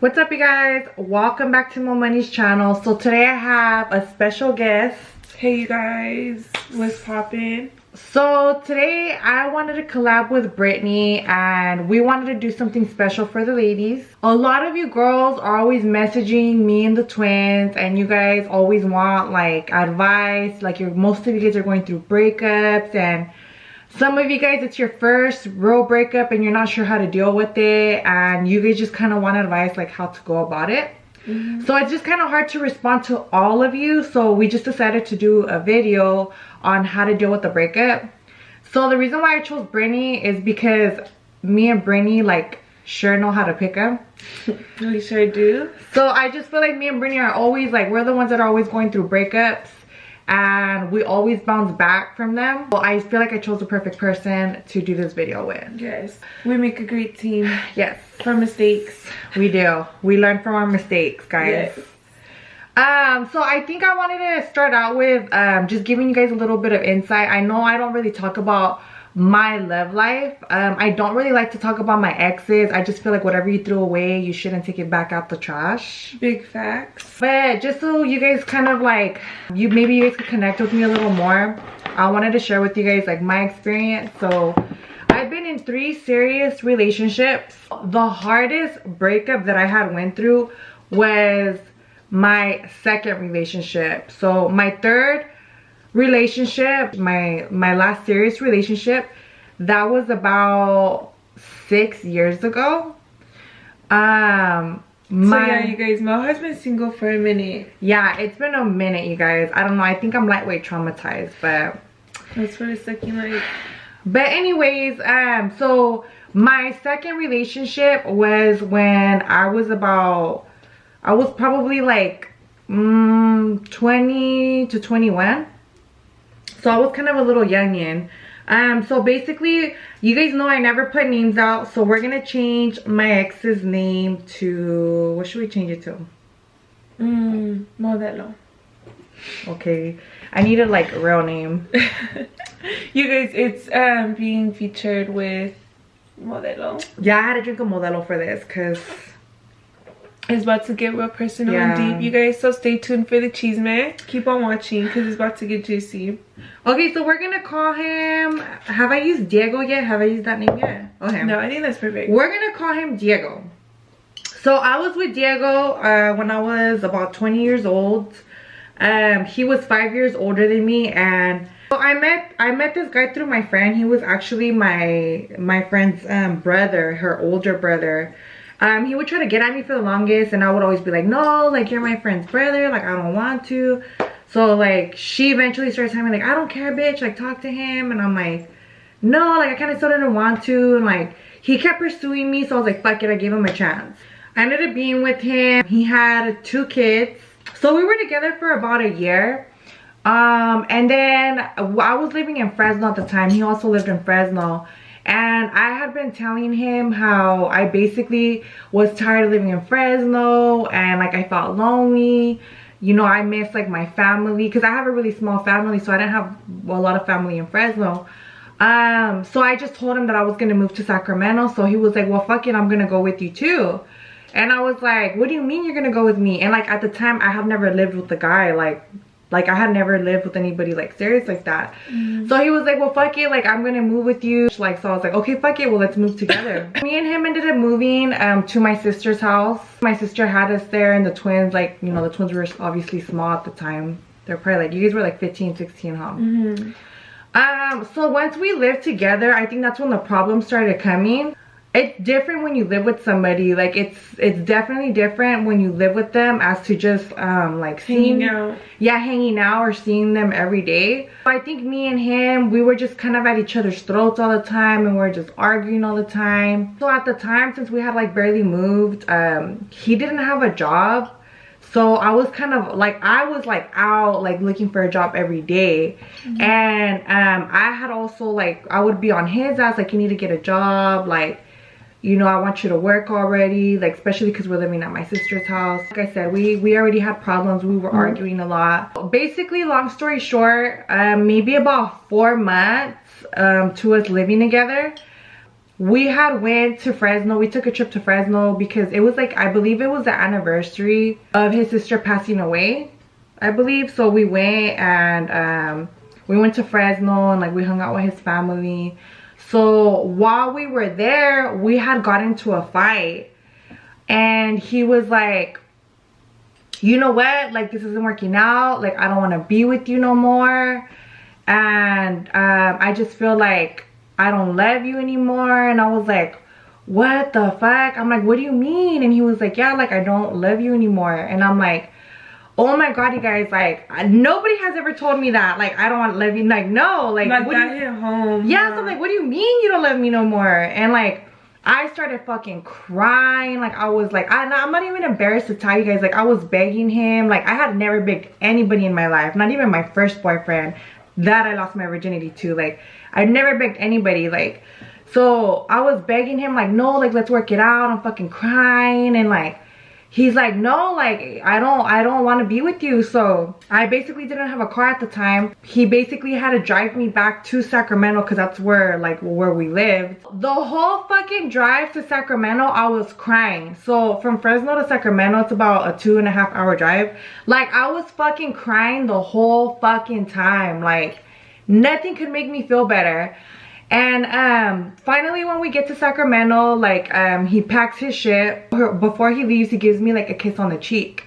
What's up, you guys? Welcome back to Mo Money's channel. So today I have a special guest. Hey you guys, what's poppin'? So today I wanted to collab with Brittany and we wanted to do something special for the ladies. A lot of you girls are always messaging me and the twins, and you guys always want like advice. Like most of you guys are going through breakups, and some of you guys it's your first real breakup and you're not sure how to deal with it, and you guys just kind of want advice like how to go about it. So it's just kind of hard to respond to all of you, so we just decided to do a video on how to deal with the breakup. So the reason why I chose Brittany is because me and Brittany like sure know how to pick them. We sure do. So I just feel like me and Brittany are always like, we're the ones that are always going through breakups and we always bounce back from them. So I feel like I chose the perfect person to do this video with. Yes, we make a great team. Yes, for mistakes. We do. We learn from our mistakes, guys. Yes. So I think I wanted to start out with just giving you guys a little bit of insight. I know I don't really talk about my love life. I don't really like to talk about my exes. I just feel like whatever you threw away, you shouldn't take it back out the trash. Big facts. But just so you guys kind of like, maybe you guys could connect with me a little more, I wanted to share with you guys like my experience. So I've been in 3 serious relationships. The hardest breakup that I had went through was my second relationship. So my third relationship, my last serious relationship, that was about 6 years ago. So yeah, you guys, my husband's single for a minute. Yeah, it's been a minute, you guys. I don't know, I think I'm lightweight traumatized, but that's what it's looking like. But anyways, so my second relationship was when I was probably like 20 to 21. So I was kind of a little youngin'. So basically, you guys know I never put names out, so we're gonna change my ex's name to, what should we change it to? Modelo. Okay, I need a like real name. You guys, it's being featured with Modelo. Yeah, I had to drink a Modelo for this because it's about to get real personal and deep, you guys. So stay tuned for the cheese man. Keep on watching because it's about to get juicy. Okay, so we're gonna call him, have I used Diego yet? Have I used that name yet? Okay. No, I think that's perfect. We're gonna call him Diego. So I was with Diego when I was about 20 years old. He was 5 years older than me, and so I met this guy through my friend. He was actually my friend's brother, her older brother. He would try to get at me for the longest, and I would always be like, no, like, you're my friend's brother, like, I don't want to. So like she eventually started telling me like, I don't care, bitch, like, talk to him. And I'm like, no, like, I kind of still didn't want to. And like he kept pursuing me, so I was like, fuck it, I gave him a chance. I ended up being with him. He had 2 kids, so we were together for about a year. And then I was living in Fresno at the time. He also lived in Fresno. And I had been telling him how I basically was tired of living in Fresno and like I felt lonely. You know, I miss like my family because I have a really small family, so I didn't have a lot of family in Fresno. So I just told him that I was gonna move to Sacramento. So he was like, well, fuck it, I'm gonna go with you too. And I was like, what do you mean you're gonna go with me? And like at the time I have never lived with a guy, like I had never lived with anybody like serious like that. So he was like, well, fuck it, like, I'm gonna move with you. Like, so I was like, okay, fuck it, well, let's move together. Me and him ended up moving to my sister's house. My sister had us there, and the twins, like, you know, the twins were obviously small at the time. They're probably like, you guys were like 15, 16, huh? So once we lived together, I think that's when the problems started coming. It's different when you live with somebody. Like it's definitely different when you live with them as to just like seeing, hanging out or seeing them every day. I think me and him, we were just kind of at each other's throats all the time, and we were just arguing all the time. So at the time, since we had like barely moved, he didn't have a job. So I was kind of like, I was like out like looking for a job every day. And I had also like, I would be on his ass like, you need to get a job, like, you know, I want you to work already, like, especially because we're living at my sister's house. Like I said, we already had problems. We were arguing a lot. Basically, long story short, maybe about 4 months to us living together, we had went to Fresno. We took a trip to Fresno because it was like, I believe it was the anniversary of his sister passing away, I believe. So we went and we went to Fresno and like we hung out with his family. So while we were there, we had got into a fight and he was like, you know what, like this isn't working out, like I don't want to be with you no more, and I just feel like I don't love you anymore. And I was like, what the fuck? I'm like, what do you mean? And he was like, yeah, like I don't love you anymore. And I'm like, oh my god, you guys, like nobody has ever told me that, like I don't want to love you. Like, no, like what do you hit home? Yeah, so I'm like, what do you mean you don't love me no more? And like I started fucking crying. Like I was like, I'm not even embarrassed to tell you guys, like I was begging him. Like I had never begged anybody in my life, not even my first boyfriend that I lost my virginity to. Like I've never begged anybody. Like, so I was begging him like, no, like let's work it out. I'm fucking crying. And like he's like, no, like I don't want to be with you. So I basically didn't have a car at the time. He basically had to drive me back to Sacramento because that's where we lived. The whole fucking drive to Sacramento, I was crying. So from Fresno to Sacramento, it's about a 2.5 hour drive. Like I was fucking crying the whole fucking time. Like nothing could make me feel better. And finally when we get to Sacramento, like he packs his shit. Before he leaves, he gives me like a kiss on the cheek.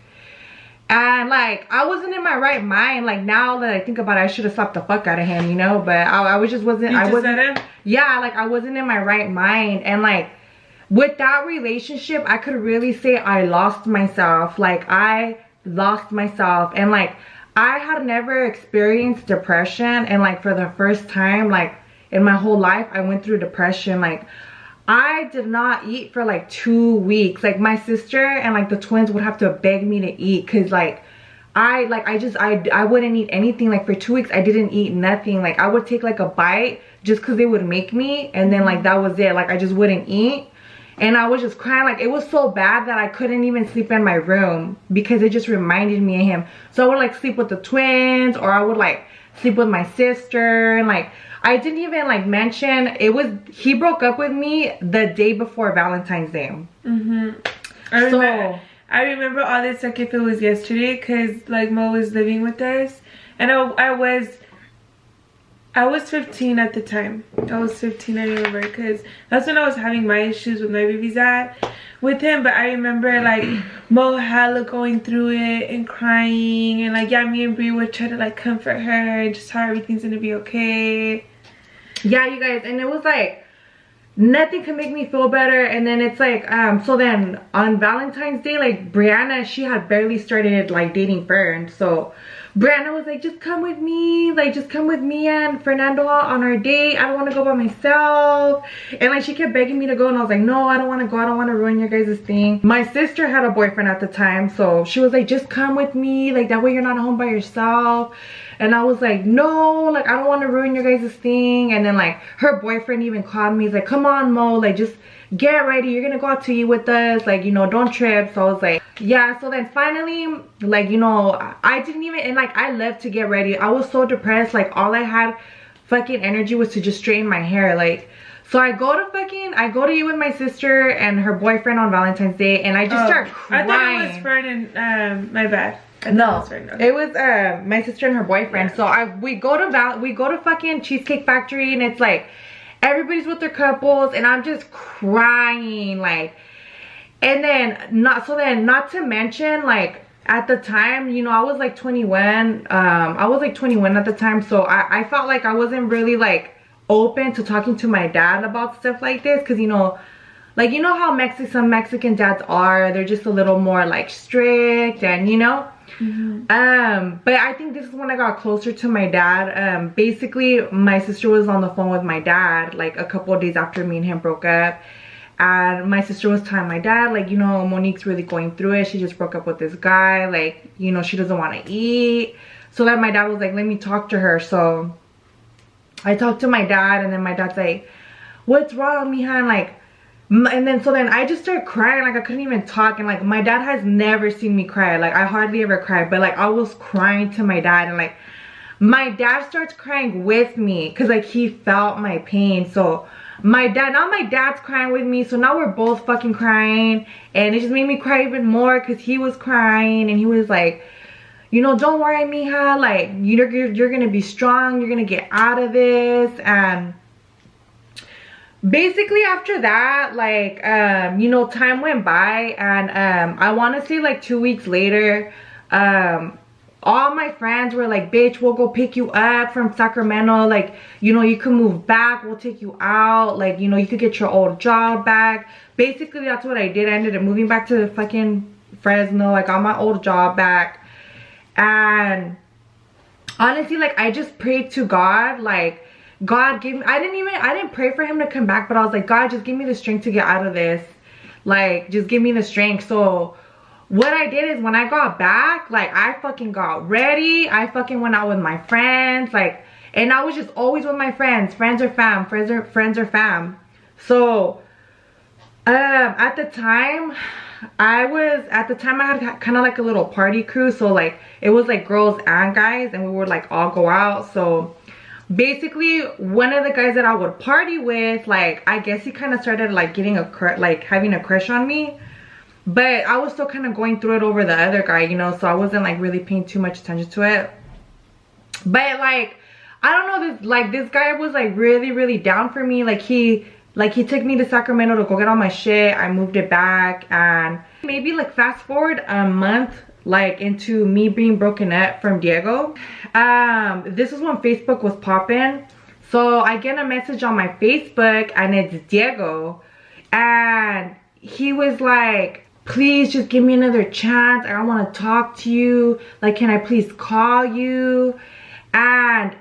And like I wasn't in my right mind. Like now that I think about it, I should have slapped the fuck out of him, you know. But I wasn't. Yeah, like I wasn't in my right mind. And like with that relationship, I could really say I lost myself. Like I lost myself. And like I had never experienced depression. And like for the first time, like in my whole life, I went through depression. Like I did not eat for like 2 weeks. Like my sister and like the twins would have to beg me to eat because like I wouldn't eat anything. Like for 2 weeks I didn't eat nothing. Like I would take like a bite just because they would make me, and then like that was it. Like I just wouldn't eat. And I was just crying. Like it was so bad that I couldn't even sleep in my room because it just reminded me of him. So I would like sleep with the twins, or I would like sleep with my sister. And like I didn't even like mention, he broke up with me the day before Valentine's Day. I remember all this like if it was yesterday, because like Mo was living with us, and I was 15 at the time. I was 15, I remember, because that's when I was having my issues with my baby's dad with him. But I remember like Mo hella going through it and crying, and like yeah, me and Bree would try to like comfort her and just how everything's gonna be okay. Yeah, you guys, and it was like nothing could make me feel better. And then it's like so then on Valentine's Day, like Brianna, she had barely started like dating Fern. So Brianna was like, just come with me, like just come with me and Fernando on our date. I don't want to go by myself. And like she kept begging me to go, and I was like, no, I don't want to go. I don't want to ruin your guys' thing. My sister had a boyfriend at the time, so she was like, just come with me, like that way you're not home by yourself. And I was like, no, like I don't want to ruin your guys' thing. And then like her boyfriend even called me. He's like, come on Mo, like just get ready, you're gonna go out to eat with us, like, you know, don't trip. So I was like, yeah. So then finally, like, you know, I didn't even, and like I left to get ready. I was so depressed. Like all I had fucking energy was to just straighten my hair. Like, so I go to eat with my sister and her boyfriend on Valentine's Day, and I just start crying. I thought it was Fern and my bad. No, it was my sister and her boyfriend. Yeah. So we go to fucking Cheesecake Factory, and it's like everybody's with their couples, and I'm just crying, like. And then not to mention, like at the time, you know, I was like 21. I was like 21 at the time, so I felt like I wasn't really like open to talking to my dad about stuff like this, because you know, like, you know how some Mexican dads are, they're just a little more like strict, and you know. But I think this is when I got closer to my dad. Basically my sister was on the phone with my dad like a couple of days after me and him broke up, and my sister was telling my dad, like, you know, Monique's really going through it, she just broke up with this guy, like, you know, she doesn't want to eat. So then my dad was like, let me talk to her. So I talked to my dad, and then my dad's like, what's wrong, mija? Like, and then so then I just started crying, like I couldn't even talk. And like my dad has never seen me cry, like I hardly ever cry, but like I was crying to my dad, and like my dad starts crying with me because like he felt my pain. So now my dad's crying with me, so now we're both fucking crying, and it just made me cry even more because he was crying, and he was like, you know, don't worry, mija, like, you're gonna be strong, you're gonna get out of this. And basically after that, like, you know, time went by, and I want to say like 2 weeks later, all my friends were like, bitch, we'll go pick you up from Sacramento, like, you know, you can move back, we'll take you out, like, you know, you could get your old job back. Basically that's what I did. I ended up moving back to fucking Fresno. I got my old job back. And honestly, like, I just prayed to God, like, God give me, I didn't pray for him to come back, but I was like, God, just give me the strength to get out of this, like, just give me the strength. So what I did is when I got back, like, I fucking got ready, I fucking went out with my friends, like, and I was just always with my friends. Friends are fam, friends are fam. So at the time I had kind of like a little party crew, so like it was like girls and guys, and we would like all go out. So basically one of the guys that I would party with, like, I guess he kind of started like getting having a crush on me, but I was still kind of going through it over the other guy, you know, so I wasn't like really paying too much attention to it. But like, I don't know, this guy was like really down for me. Like he took me to Sacramento to go get all my shit. I moved it back, and maybe like fast forward a month like into me being broken up from Diego. This is when Facebook was popping. So I get a message on my Facebook, and it's Diego, and he was like, please just give me another chance, I want to talk to you, like, can I please call you? And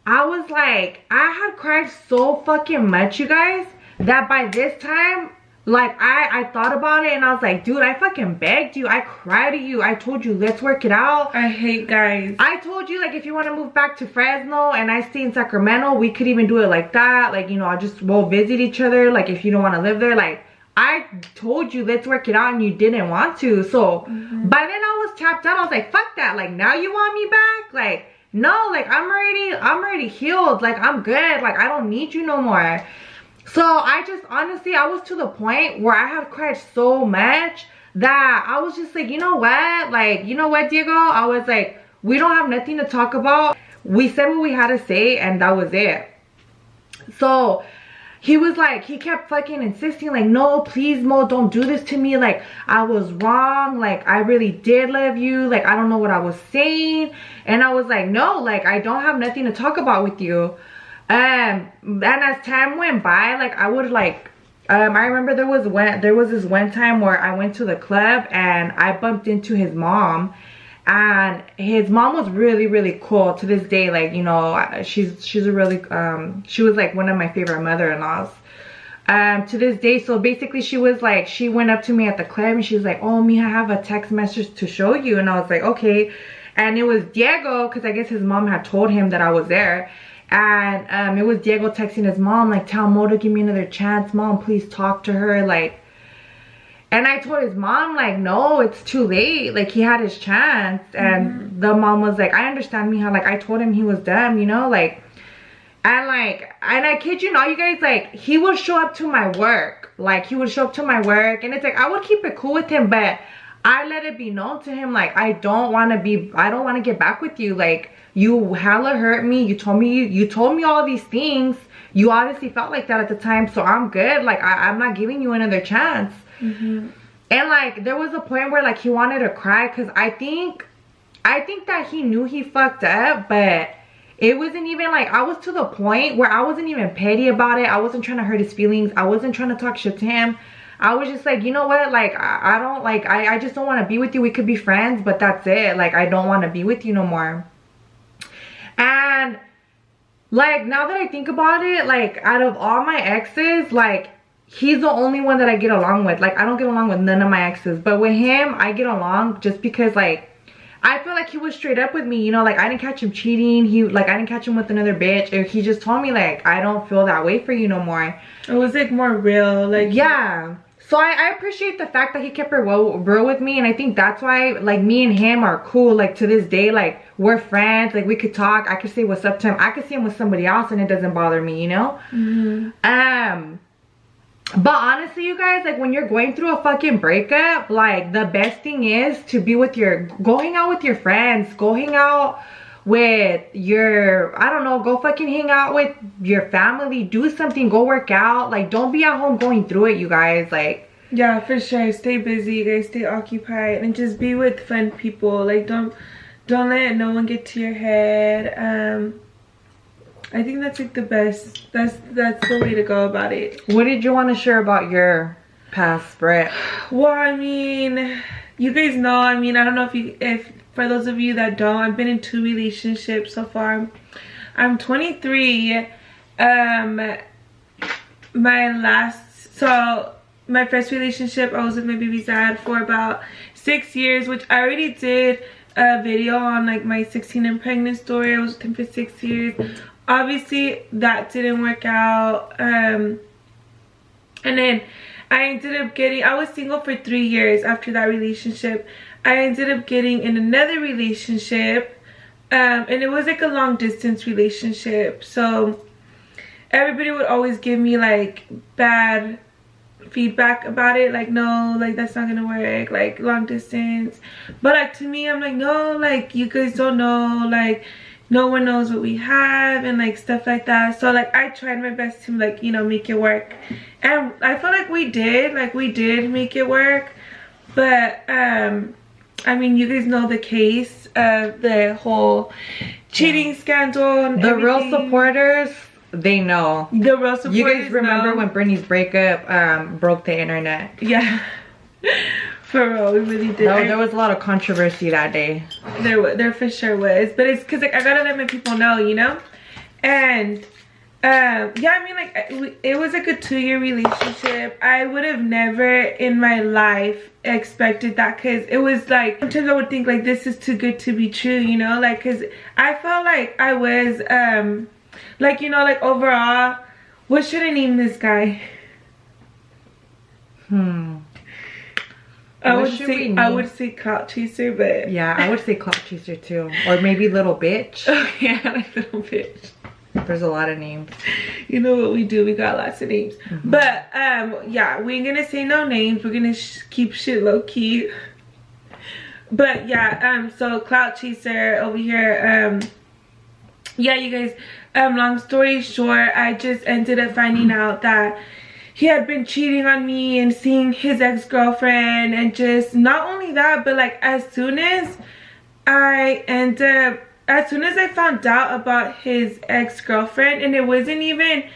I was like, I had cried so fucking much, you guys, that by this time, like, I thought about it, and I was like, dude, I fucking begged you, I cried to you, I told you, let's work it out. I hate guys. I told you, like, if you want to move back to Fresno and I stay in Sacramento, we could even do it like that, like, you know, we'll visit each other, like, if you don't want to live there. Like, I told you, let's work it out, and you didn't want to. So by then I was tapped out. I was like, fuck that, like, now you want me back? Like, no, like, I'm already healed, like, I'm good, like, I don't need you no more. So I just, honestly, I was to the point where I had cried so much that I was just like, you know what, like, you know what, Diego, I was like, we don't have nothing to talk about. We said what we had to say, and that was it. So he was like, he kept fucking insisting, like, no, please, Mo, don't do this to me, like, I was wrong, like, I really did love you, like, I don't know what I was saying. And I was like, no, like, I don't have nothing to talk about with you. And as time went by, like, I would like, I remember there was this one time where I went to the club and I bumped into his mom, and his mom was really cool to this day. Like, you know, she's a really she was like one of my favorite mother-in-laws to this day. So basically she was like, she went up to me at the club and she's like, oh, Mija, I have a text message to show you. And I was like, okay. And it was Diego, because I guess his mom had told him that I was there. And it was Diego texting his mom, like, tell Mo to give me another chance, Mom, please talk to her, like. And I told his mom, like, no, it's too late, like, he had his chance. And the mom was like, I understand, Mija, like, I told him he was dumb, you know, like. And like, and I kid you not, you guys, like, he would show up to my work, like, he would show up to my work, and it's like, I would keep it cool with him, but I let it be known to him, like, I don't want to get back with you, like, you hella hurt me, you told me all these things, you obviously felt like that at the time, so I'm good, like, I'm not giving you another chance. And like, there was a point where like he wanted to cry, because I think that he knew he fucked up, but it wasn't even like, I was to the point where I wasn't even petty about it, I wasn't trying to hurt his feelings, I wasn't trying to talk shit to him. I was just like, you know what, like, I don't, like, I just don't want to be with you, we could be friends, but that's it, like, I don't want to be with you no more. And like, now that I think about it, like, out of all my exes, like, he's the only one that I get along with. Like, I don't get along with none of my exes, but with him I get along just because, like, I feel like he was straight up with me, you know, like, I didn't catch him cheating, I didn't catch him with another bitch, or he just told me, like, I don't feel that way for you no more. It was like more real, like, yeah. So I appreciate the fact that he kept it real with me, and I think that's why, like, me and him are cool. Like, to this day, like, we're friends. Like, we could talk. I could say what's up to him. I could see him with somebody else and it doesn't bother me, you know? But honestly, you guys, like, when you're going through a fucking breakup, like, the best thing is to be with go hang out with your friends. Go hang out with your, I don't know, go fucking hang out with your family. Do something. Go work out. Like, don't be at home going through it, you guys. Like, yeah, for sure. Stay busy, you guys. Stay occupied and just be with fun people. Like, don't let no one get to your head. I think that's like the best. That's the way to go about it. What did you want to share about your past, Brett? Well, I mean, you guys know. I mean, I don't know if for those of you that don't, I've been in 2 relationships so far. I'm 23. My first relationship, I was with my baby's dad for about 6 years, which I already did a video on, like, my 16 and pregnant story. I was with him for 6 years. Obviously that didn't work out, and then I ended up getting, I was single for 3 years after that relationship. I ended up getting in another relationship, and it was like a long distance relationship. So everybody would always give me like bad feedback about it, like, no, like, that's not gonna work, like, long distance. But like, to me, I'm like, no, like, you guys don't know, like, no one knows what we have, and like stuff like that. So like, I tried my best to, like, you know, make it work, and I feel like we did make it work. But I mean, you guys know the case of the whole cheating scandal and the real supporters, they know. The real supporters, you guys remember when Brittany's breakup broke the internet? Yeah. For real, we really did. There was a lot of controversy that day. There for sure was. But it's because, like, I gotta let my people know, you know? And yeah, I mean, like, it was like a 2-year relationship. I would have never in my life expected that, because it was like, sometimes I would think like, this is too good to be true, you know? Like, because I felt like I was like, you know, like, overall, what should I name this guy? I would say clout chaser, but yeah, I would say clout chaser too, or maybe little bitch. Yeah, like little bitch. There's a lot of names. You know what we do? We got lots of names. But yeah, we ain't gonna say no names. We're gonna keep shit low key. But yeah, so clout chaser over here. Yeah, you guys. Long story short, I just ended up finding out that he had been cheating on me and seeing his ex-girlfriend, and just not only that, but like, as soon as I found out about his ex-girlfriend, and it wasn't even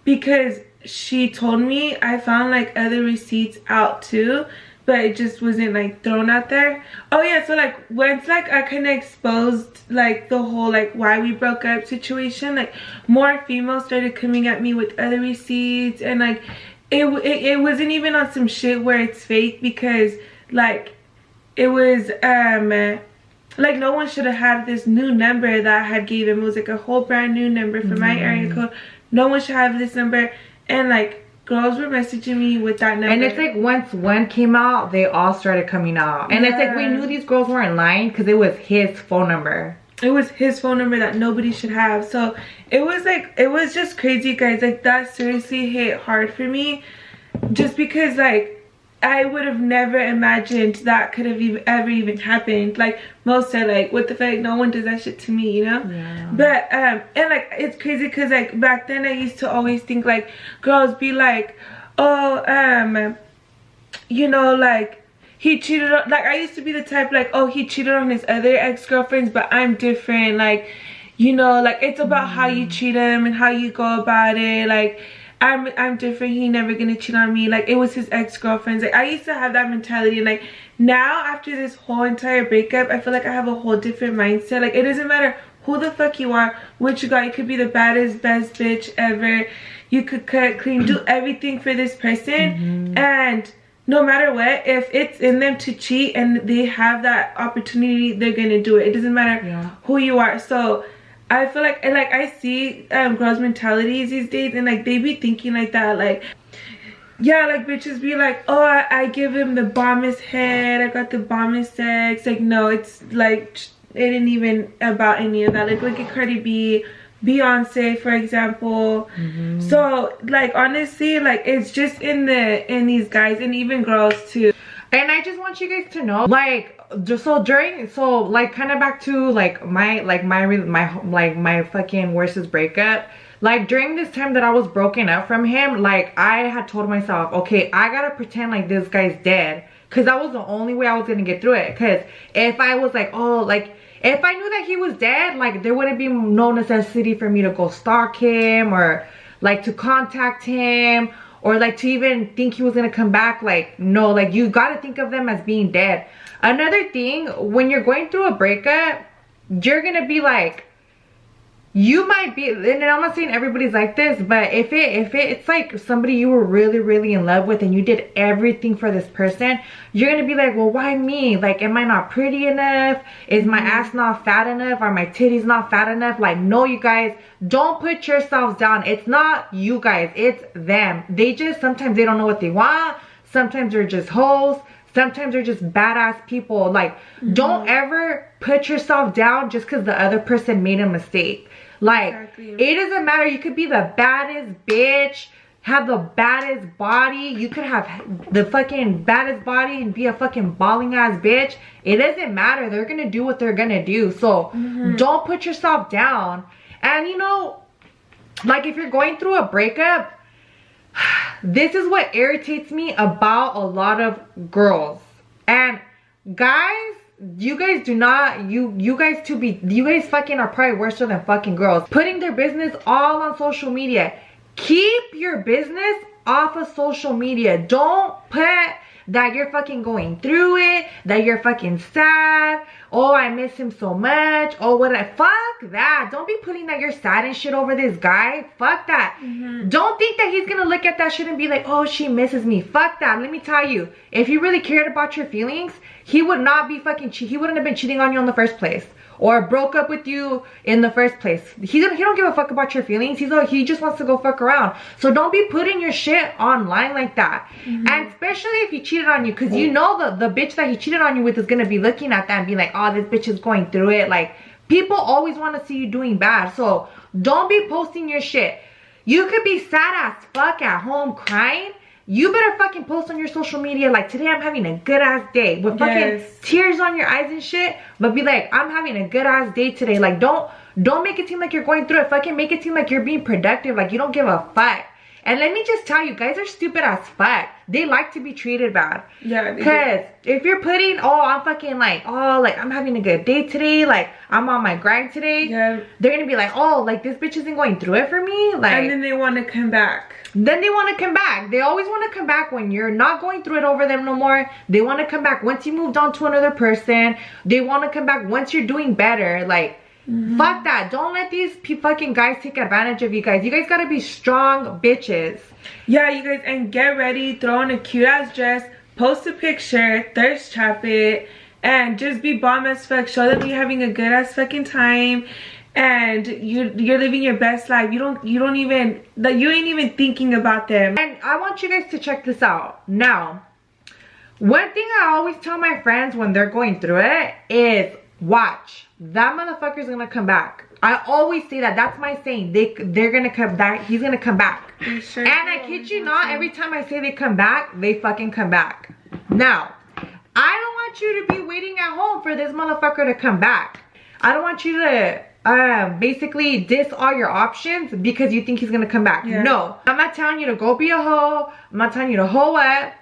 because she told me, I found like other receipts out too, but it just wasn't like thrown out there. Oh yeah, so like, once like I kind of exposed like the whole like why we broke up situation, like more females started coming at me with other receipts, and like it wasn't even on some shit where it's fake, because like it was like, no one should have had this new number that I had gave him. It was like a whole brand new number for my area code. No one should have this number, and like, girls were messaging me with that number. And it's like, once one came out, they all started coming out. And it's like, we knew these girls weren't lying because it was his phone number. It was his phone number that nobody should have. So it was like, it was just crazy, guys. Like, that seriously hit hard for me, just because like, I would have never imagined that could have ever even happened. Like, most said, like, what the fuck, no one does that shit to me, you know? Yeah. But and like, it's crazy because like, back then I used to always think like, girls be like, oh, you know, like, he cheated on, like, I used to be the type like, oh, he cheated on his other ex-girlfriends, but I'm different. Like, you know, like, it's about how you treat him and how you go about it. Like, I'm different, he never gonna cheat on me. Like, it was his ex-girlfriends. Like, I used to have that mentality, and like, now after this whole entire breakup, I feel like I have a whole different mindset. Like, it doesn't matter who the fuck you are, what you got. You could be the baddest, best bitch ever. You could cut, clean, do everything for this person, and no matter what, if it's in them to cheat and they have that opportunity, they're gonna do it. It doesn't matter who you are. So I feel like, and like, I see girls' mentalities these days, and like, they be thinking like that, like, Yeah, like bitches be like, oh, I give him the bombest head, I got the bombest sex. Like, no, it's like it ain't even about any of that. Like, look at Cardi B, Beyonce, for example. So like, honestly, like, it's just in these guys and even girls too. And I just want you guys to know, like, just like kind of back to like my fucking worstest breakup. Like, during this time that I was broken up from him, like, I had told myself, okay, I gotta pretend like this guy's dead, because that was the only way I was gonna get through it. Because if I was like, oh, like, if I knew that he was dead, like, there wouldn't be no necessity for me to go stalk him, or like to contact him, or like to even think he was gonna come back. Like, no, like, you gotta think of them as being dead. Another thing, when you're going through a breakup, you're gonna be like, you might be, and I'm not saying everybody's like this, but if it's like somebody you were really in love with and you did everything for this person, you're gonna be like, well, why me? Like, am I not pretty enough? Is my ass not fat enough? Are my titties not fat enough? Like, no, you guys, don't put yourselves down. It's not you guys, it's them. They just, sometimes they don't know what they want. Sometimes they're just hoes. Sometimes they're just badass people. Like, don't ever put yourself down just because the other person made a mistake. Like, it doesn't matter. You could be the baddest bitch, have the baddest body. You could have the fucking baddest body and be a fucking balling ass bitch. It doesn't matter. They're gonna do what they're gonna do. So don't put yourself down. And you know, like, if you're going through a breakup, this is what irritates me about a lot of girls. And guys, you guys do not, you guys fucking are probably worse than fucking girls. Putting their business all on social media. Keep your business off of social media. Don't put that you're fucking going through it, that you're fucking sad. Oh, I miss him so much. Oh, fuck that. Don't be putting that you're sad and shit over this guy. Fuck that. Don't think that he's gonna look at that shit and be like, oh, she misses me. Fuck that. Let me tell you, if he really cared about your feelings, he would not be fucking he wouldn't have been cheating on you in the first place, or broke up with you in the first place. He don't give a fuck about your feelings. He just wants to go fuck around. So don't be putting your shit online like that. And especially if he cheated on you, because you know the bitch that he cheated on you with is gonna be looking at that and be like, oh, this bitch is going through it. Like, people always want to see you doing bad. So don't be posting your shit. You could be sad as fuck at home crying. You better fucking post on your social media like, today I'm having a good ass day, with fucking tears on your eyes and shit, but be like, I'm having a good ass day today. Like, don't make it seem like you're going through it. Fucking make it seem like you're being productive, like you don't give a fuck. And let me just tell you, guys are stupid as fuck. They like to be treated bad. Yeah. Because if you're putting, oh, I'm fucking like, oh, like, I'm having a good day today, like, I'm on my grind today. Yeah. They're gonna be like, oh, like, this bitch isn't going through it for me. Like, and then they want to come back. Then they want to come back. They always want to come back when you're not going through it over them no more. They want to come back once you moved on to another person. They want to come back once you're doing better. Like, fuck that. Don't let these fucking guys take advantage of you guys. You guys gotta be strong bitches. Yeah, you guys, and get ready. Throw on a cute ass dress. Post a picture. Thirst trap it. And just be bomb as fuck. Show them you're having a good ass fucking time. And you're living your best life. You ain't even thinking about them. And I want you guys to check this out. Now, one thing I always tell my friends when they're going through it is, watch, that motherfucker's gonna come back. I always say that. That's my saying. They're gonna come back. He's gonna come back. Sure, and I kid you not, every time I say they come back, they fucking come back. Now, I don't want you to be waiting at home for this motherfucker to come back. I don't want you to basically diss all your options because you think he's gonna come back. No, I'm not telling you to go be a hoe. I'm not telling you to hoe up.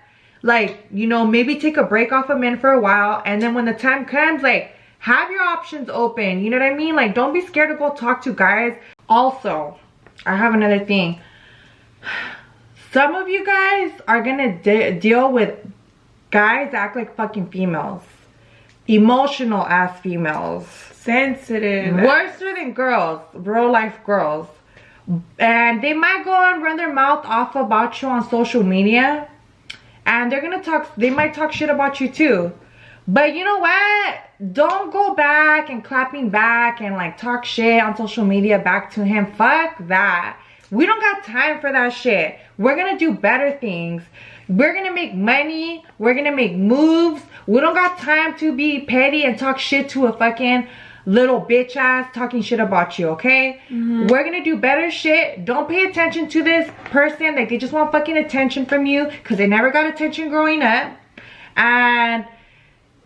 Like, you know, maybe take a break off of men for a while, and then when the time comes, like, have your options open. You know what I mean? Like, don't be scared to go talk to guys. Also, I have another thing. Some of you guys are gonna deal with guys that act like fucking females. Emotional ass females. Sensitive. Worse than girls. Real life girls. And they might go and run their mouth off about you on social media. And they're gonna talk, they might talk shit about you too. But you know what? Don't go back and clapping back and like talk shit on social media back to him. Fuck that. We don't got time for that shit. We're gonna do better things. We're gonna make money. We're gonna make moves. We don't got time to be petty and talk shit to a fucking little bitch ass talking shit about you, okay? We're gonna do better shit. Don't pay attention to this person. Like, they just want fucking attention from you because they never got attention growing up. And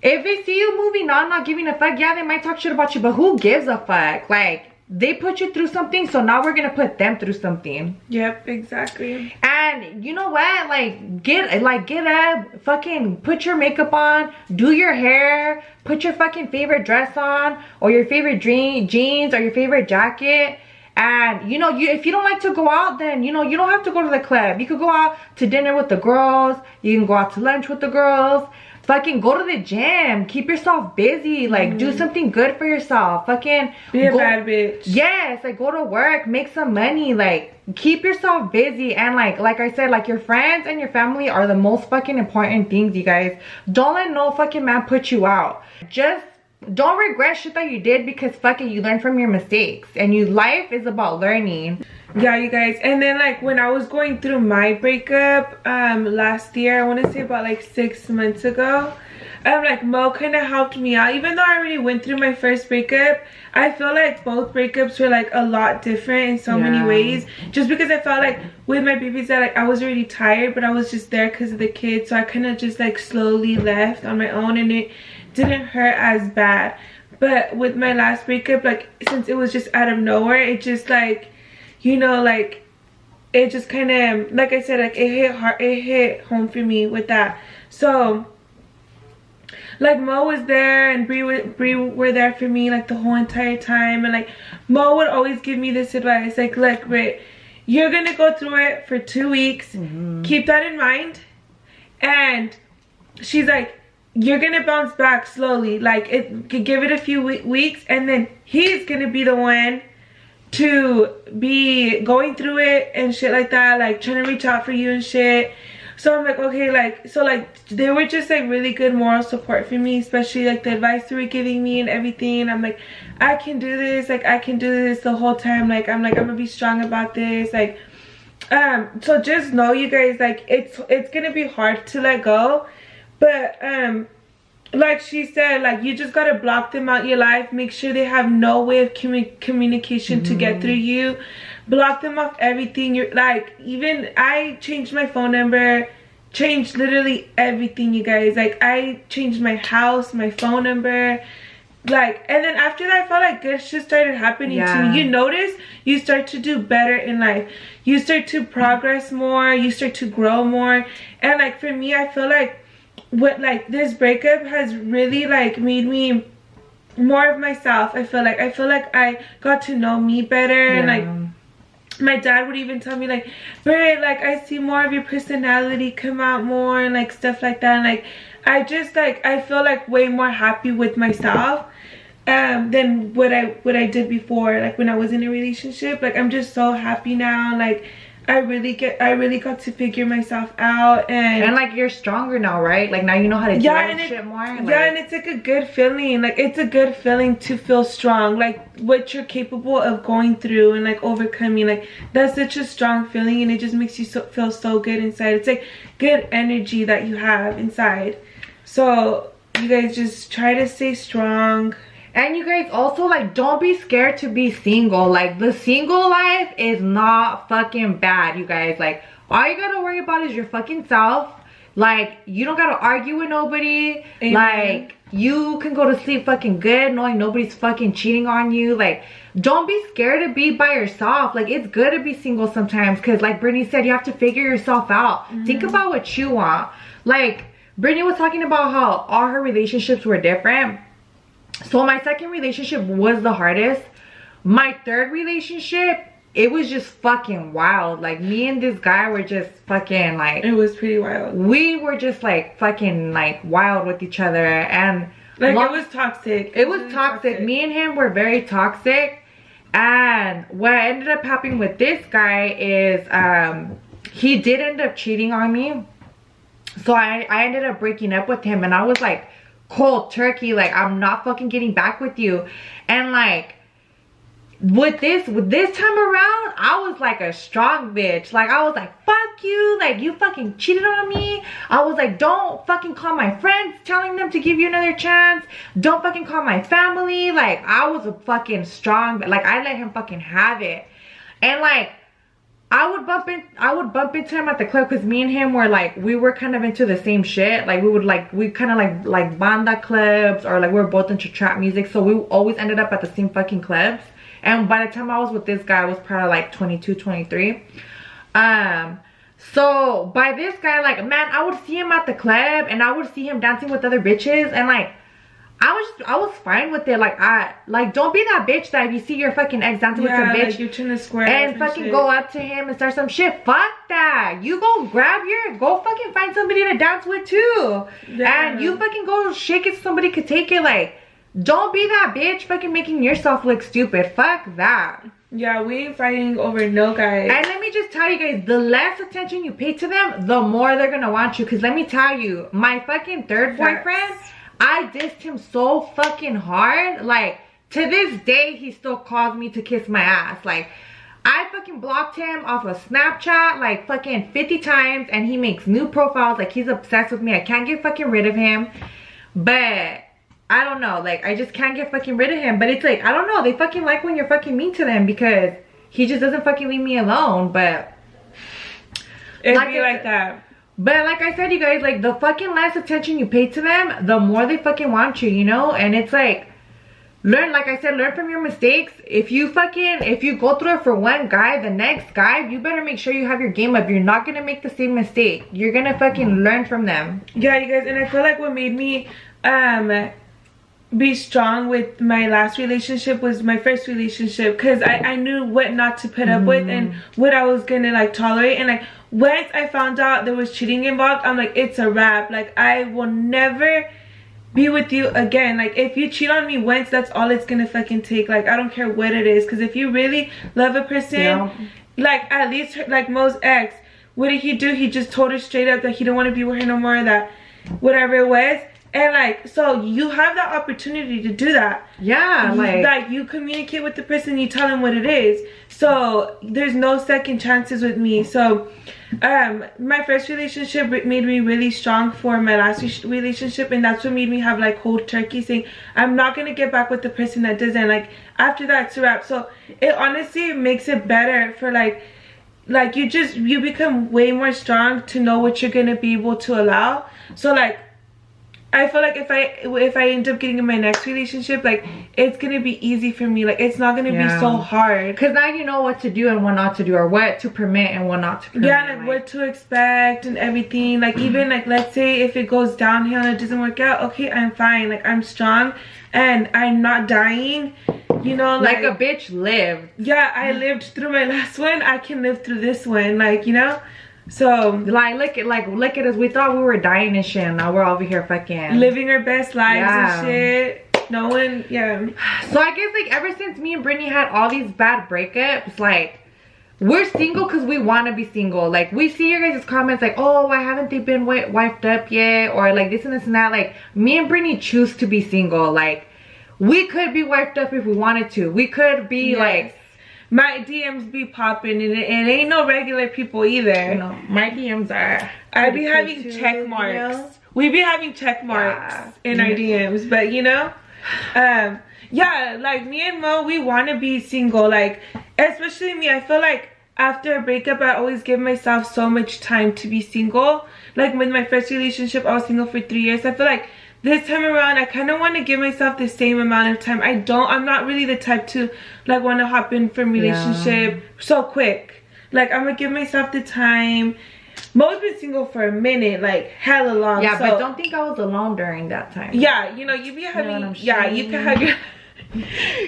if they see you moving on, not giving a fuck, yeah, they might talk shit about you, but who gives a fuck? Like, they put you through something, so now we're gonna put them through something. Yep, exactly. And you know what? Like, get up, fucking put your makeup on, do your hair, put your fucking favorite dress on, or your favorite jeans, or your favorite jacket. And you know, if you don't like to go out, then you know, you don't have to go to the club. You could go out to dinner with the girls. You can go out to lunch with the girls. Fucking go to the gym. Keep yourself busy. Like, do something good for yourself. Fucking be a bad bitch. Yes, like, go to work, make some money. Like, keep yourself busy. And like I said, like, your friends and your family are the most fucking important things, you guys. Don't let no fucking man put you out. Just don't regret shit that you did, because fuck it, you learn from your mistakes. And life is about learning. Yeah, you guys. And then, like, when I was going through my breakup last year, I want to say about like 6 months ago, like, Mo kind of helped me out. Even though I already went through my first breakup, I feel like both breakups were like a lot different in so many ways. Just because I felt like with my babies that, like, I was already tired, but I was just there because of the kids. So I kind of just like slowly left on my own, and it didn't hurt as bad. But with my last breakup, like, since it was just out of nowhere, it just, like, you know, like, it just kind of, like I said, like, it hit hard, it hit home for me with that. So, like, Mo was there and Bree were there for me, like, the whole entire time. And, like, Mo would always give me this advice, like, look, Britt, you're gonna go through it for 2 weeks. Keep that in mind. And she's like, you're gonna bounce back slowly. Like, give it a few weeks, and then he's gonna be the one to be going through it and shit like that, like trying to reach out for you and shit. So I'm like, okay, like, so like they were just like really good moral support for me, especially like the advice they were giving me and everything. I'm like, I can do this, like, I can do this the whole time. Like, I'm gonna be strong about this. Like, so just know, you guys, like, it's gonna be hard to let go. But like she said, like, you just gotta block them out your life. Make sure they have no way of communication to get through you. Block them off everything. You're like, even I changed my phone number, changed literally everything, you guys. Like, I changed my house, my phone number, like, and then after that I felt like good shit started happening to me. You notice you start to do better in life, you start to progress more, you start to grow more. And like, for me, I feel like what, like, this breakup has really like made me more of myself. I feel like I got to know me better. And like, my dad would even tell me, like, Britt, like, I see more of your personality come out more, and like stuff like that. And like, I just, like, I feel like way more happy with myself than what I did before, like when I was in a relationship. Like, I'm just so happy now. Like, I really got to figure myself out, and like, you're stronger now, right? Like, now you know how to deal with shit more. And it's like a good feeling. Like, it's a good feeling to feel strong, like what you're capable of going through and like overcoming. Like, that's such a strong feeling, and it just makes you feel so good inside. It's like good energy that you have inside. So you guys just try to stay strong. And you guys also, like, don't be scared to be single. Like, the single life is not fucking bad, you guys. Like, all you gotta worry about is your fucking self. Like, you don't gotta argue with nobody. Amen. Like, you can go to sleep fucking good knowing nobody's fucking cheating on you. Like, don't be scared to be by yourself. Like, it's good to be single sometimes, because like Brittany said, you have to figure yourself out. Think about what you want. Like, Brittany was talking about how all her relationships were different. So my second relationship was the hardest. My third relationship, it was just fucking wild. Like, me and this guy were just fucking, like, it was pretty wild. We were just like fucking like wild with each other, and like, it was toxic. It was toxic. Me and him were very toxic. And what ended up happening with this guy is he did end up cheating on me. So I ended up breaking up with him, and I was like, cold turkey, like, I'm not fucking getting back with you. And like, with this time around, I was like a strong bitch. Like, I was like, fuck you, like, you fucking cheated on me. I was like, don't fucking call my friends telling them to give you another chance. Don't fucking call my family. Like, I was a fucking strong, like, I let him fucking have it. And like, I would bump into him at the club, because me and him were like, we were kind of into the same shit. Like, we kind of like banda clubs, or like we were both into trap music, so we always ended up at the same fucking clubs. And by the time I was with this guy, I was probably like 22, 23. So by this guy, like, man, I would see him at the club, and I would see him dancing with other bitches, and like, I was fine with it. Like, don't be that bitch that if you see your fucking ex dancing with some bitch, like you're trying to square and fucking go up to him and start some shit. Fuck that. You go go fucking find somebody to dance with too. Yeah. And you fucking go shake it so somebody could take it. Like, don't be that bitch fucking making yourself look stupid. Fuck that. Yeah, we ain't fighting over no guys. And let me just tell you guys, the less attention you pay to them, the more they're gonna want you. Because let me tell you, my fucking third boyfriend, I dissed him so fucking hard. Like, to this day, he still calls me to kiss my ass. Like, I fucking blocked him off of Snapchat like fucking 50 times, and he makes new profiles. Like, he's obsessed with me. I can't get fucking rid of him. But I don't know, like, I just can't get fucking rid of him. But it's like, I don't know, they fucking like when you're fucking mean to them, because he just doesn't fucking leave me alone. But it'd be like that. But like I said, you guys, like, the fucking less attention you pay to them, the more they fucking want you, you know? And it's like, like I said, learn from your mistakes. If you go through it for one guy, the next guy, you better make sure you have your game up. You're not gonna make the same mistake. You're gonna fucking learn from them. Yeah, you guys, and I feel like what made me be strong with my last relationship was my first relationship, because I knew what not to put up with and what I was gonna like tolerate. And like, once I found out there was cheating involved, I'm like, it's a wrap. Like, I will never be with you again. Like, if you cheat on me once, that's all it's gonna fucking take. Like, I don't care what it is, because if you really love a person, like, at least like most ex, what did he do? He just told her straight up that he don't want to be with her no more, that whatever it was. And like, so you have that opportunity to do that. Yeah, like you communicate with the person, you tell them what it is. So there's no second chances with me. So my first relationship made me really strong for my last relationship, and that's what made me have like cold turkey, saying I'm not gonna get back with the person that doesn't. Like, after that, it's a wrap. So it honestly makes it better for like you become way more strong to know what you're gonna be able to allow. So like, I feel like if I end up getting in my next relationship, like, it's gonna be easy for me. Like, it's not gonna be so hard, because now you know what to do and what not to do, or what to permit and what not to permit. Yeah, like what to expect and everything. Like, even like, let's say if it goes downhill and it doesn't work out, okay, I'm fine. Like, I'm strong and I'm not dying, you know, like a bitch lived. Yeah, I lived through my last one. I can live through this one, like, you know. So like, look at us. We thought we were dying and shit, and now we're over here fucking living our best lives and shit. No one, So I guess like ever since me and Brittany had all these bad breakups, like, we're single because we want to be single. Like, we see your guys' comments like, oh, why haven't they been wifed up yet, or like this and this and that. Like, me and Brittany choose to be single. Like, we could be wifed up if we wanted to. We could be like, my DMs be popping, and it ain't no regular people either. You know, my DMs are, I be having check marks. You know? We be having check marks in our DMs, but you know, yeah, like me and Mo, we want to be single. Like, especially me, I feel like after a breakup, I always give myself so much time to be single. Like, with my first relationship, I was single for 3 years. I feel like this time around, I kind of want to give myself the same amount of time. I'm not really the type to like want to hop in from relationship so quick. Like, I'm gonna give myself the time. Mo's been single for a minute, like hella long. Yeah, so, but don't think I was alone during that time. Yeah, you know, you be having, you can have your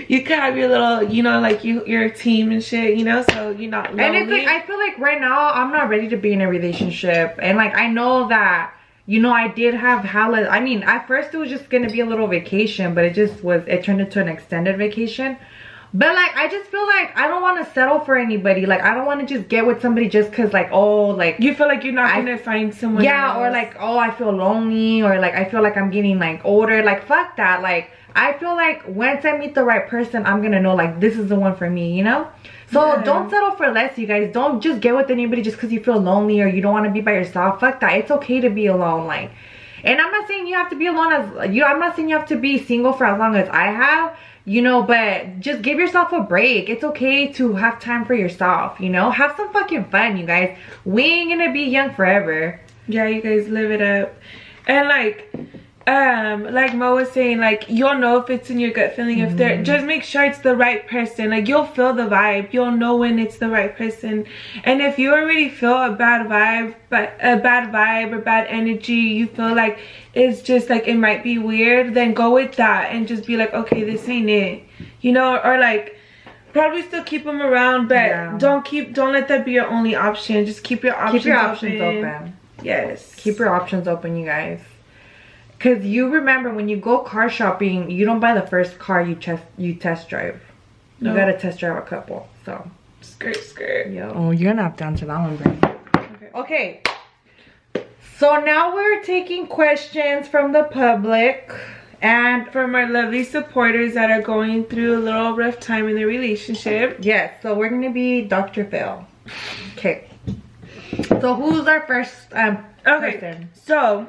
you can have your little, you know, like your team and shit, you know, so you're not lonely. And it's like, I feel like right now I'm not ready to be in a relationship, and like, I know that, you know, I did have hella, I mean, at first it was just gonna be a little vacation, but it turned into an extended vacation. But like, I just feel like I don't want to settle for anybody. Like, I don't want to just get with somebody just because like, oh, like, you feel like you're not gonna find someone else. Or like, oh, I feel lonely, or like I feel like I'm getting like older. Like, fuck that. Like, I feel like once I meet the right person, I'm gonna know like this is the one for me, you know? So don't settle for less, you guys. Don't just get with anybody just because you feel lonely or you don't want to be by yourself. Fuck that. It's okay to be alone. Like, and I'm not saying you have to be alone as you know, I'm not saying you have to be single for as long as I have, you know, but just give yourself a break. It's okay to have time for yourself, you know? Have some fucking fun, you guys. We ain't gonna be young forever. Yeah, you guys live it up. And like Mo was saying, like, you'll know if it's in your gut feeling. If they're, just make sure it's the right person. Like, you'll feel the vibe. You'll know when it's the right person. And if you already feel a bad vibe, or bad energy, you feel like it's just like it might be weird, then go with that and just be like, okay, this ain't it, you know? Or like, probably still keep them around, but don't let that be your only option. Just keep your options open. Yes, keep your options open, you guys. Because you remember, when you go car shopping, you don't buy the first car you test drive. No. You gotta test drive a couple. So skirt. Yo. Oh, you're gonna have to answer that one, Brian. Okay. So now we're taking questions from the public and from our lovely supporters that are going through a little rough time in their relationship. Yes. So we're gonna be Dr. Phil. Okay. So who's our first person? So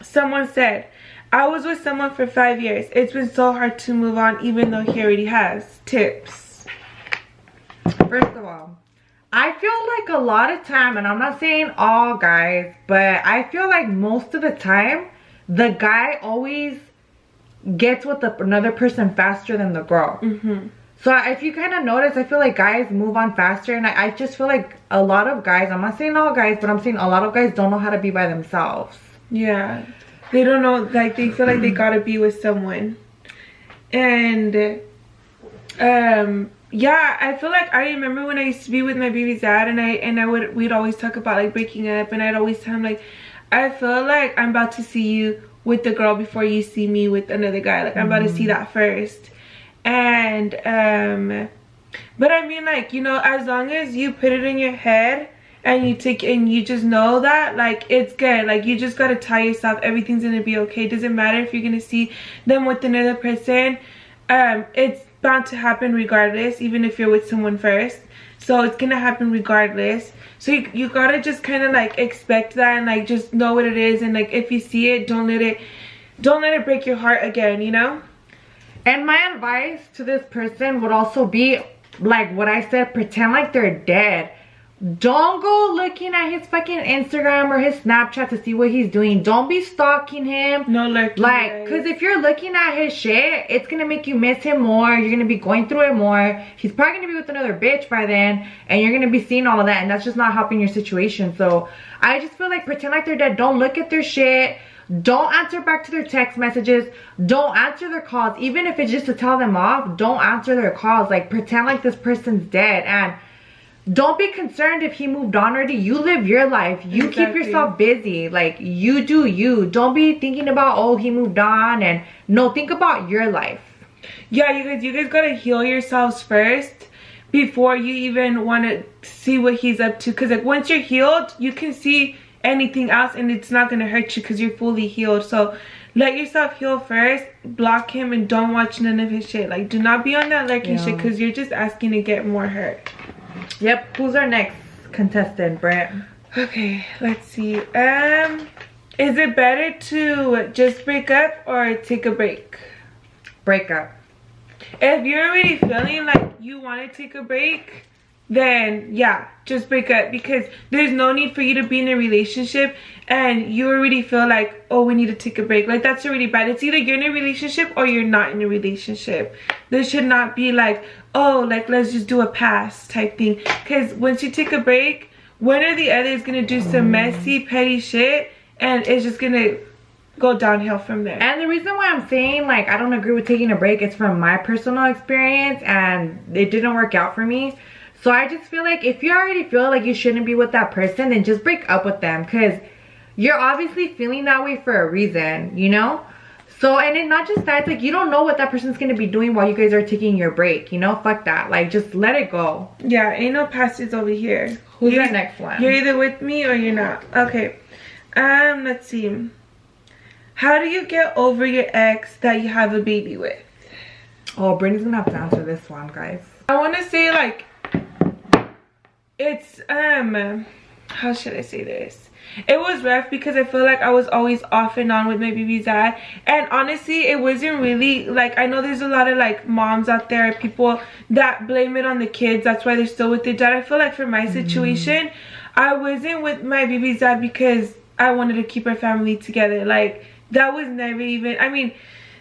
someone said, I was with someone for 5 years. It's been so hard to move on even though he already has. Tips. First of all, I feel like a lot of time, and I'm not saying all guys, but I feel like most of the time, the guy always gets with another person faster than the girl. So if you kind of notice, I feel like guys move on faster, and I just feel like a lot of guys, I'm not saying all guys, but I'm saying a lot of guys don't know how to be by themselves. Yeah, they don't know, like, they feel like they gotta be with someone. And yeah, I feel like I remember when I used to be with my baby's dad, and we'd always talk about like breaking up, and I'd always tell him like, I feel like I'm about to see you with the girl before you see me with another guy. Like, I'm about to see that first. And but I mean, like, you know, as long as you put it in your head and you just know that, like, it's good. Like, you just gotta tell yourself everything's gonna be okay. It doesn't matter if you're gonna see them with another person. It's bound to happen regardless, even if you're with someone first. So it's gonna happen regardless. So you gotta just kind of like expect that, and like just know what it is, and like if you see it, don't let it break your heart again, you know? And my advice to this person would also be like what I said, pretend like they're dead. Don't go looking at his fucking Instagram or his Snapchat to see what he's doing. Don't be stalking him. No lurking. Like, because if you're looking at his shit, it's going to make you miss him more. You're going to be going through it more. He's probably going to be with another bitch by then. And you're going to be seeing all of that. And that's just not helping your situation. So, I just feel like pretend like they're dead. Don't look at their shit. Don't answer back to their text messages. Don't answer their calls. Even if it's just to tell them off, don't answer their calls. Like, pretend like this person's dead. And don't be concerned if he moved on already. You live your life. You keep yourself busy. Like, you do you. Don't be thinking about, oh, he moved on. And no, think about your life. Yeah, you guys gotta heal yourselves first before you even want to see what he's up to. Because like, once you're healed, you can see anything else and it's not gonna hurt you because you're fully healed. So let yourself heal first. Block him and don't watch none of his shit. Like, do not be on that lurking shit, because you're just asking to get more hurt. Yep. Who's our next contestant, Brent? Okay, let's see. Is it better to just break up or take a break? Break up. If you're already feeling like you want to take a break, then yeah, just break up, because there's no need for you to be in a relationship and you already feel like, oh, we need to take a break. Like, that's already bad. It's either you're in a relationship or you're not in a relationship. There should not be like, oh, like, let's just do a pass type thing. Because once you take a break, one or the other is going to do some messy, petty shit, and it's just going to go downhill from there. And the reason why I'm saying, like, I don't agree with taking a break, it's from my personal experience, and it didn't work out for me. So I just feel like if you already feel like you shouldn't be with that person, then just break up with them, because you're obviously feeling that way for a reason, you know? So, and then not just that, it's like you don't know what that person's gonna be doing while you guys are taking your break, you know? Fuck that. Like, just let it go. Yeah, ain't no passes over here. Who's the next one? You're either with me or you're not. Okay. Let's see. How do you get over your ex that you have a baby with? Oh, Brittany's gonna have to answer this one, guys. I want to say, like, it's, how should I say this? It was rough because I feel like I was always off and on with my baby's dad. And honestly, it wasn't really, like, I know there's a lot of, like, moms out there, people that blame it on the kids. That's why they're still with their dad. I feel like for my situation, I wasn't with my baby's dad because I wanted to keep our family together. Like, that was never even, I mean,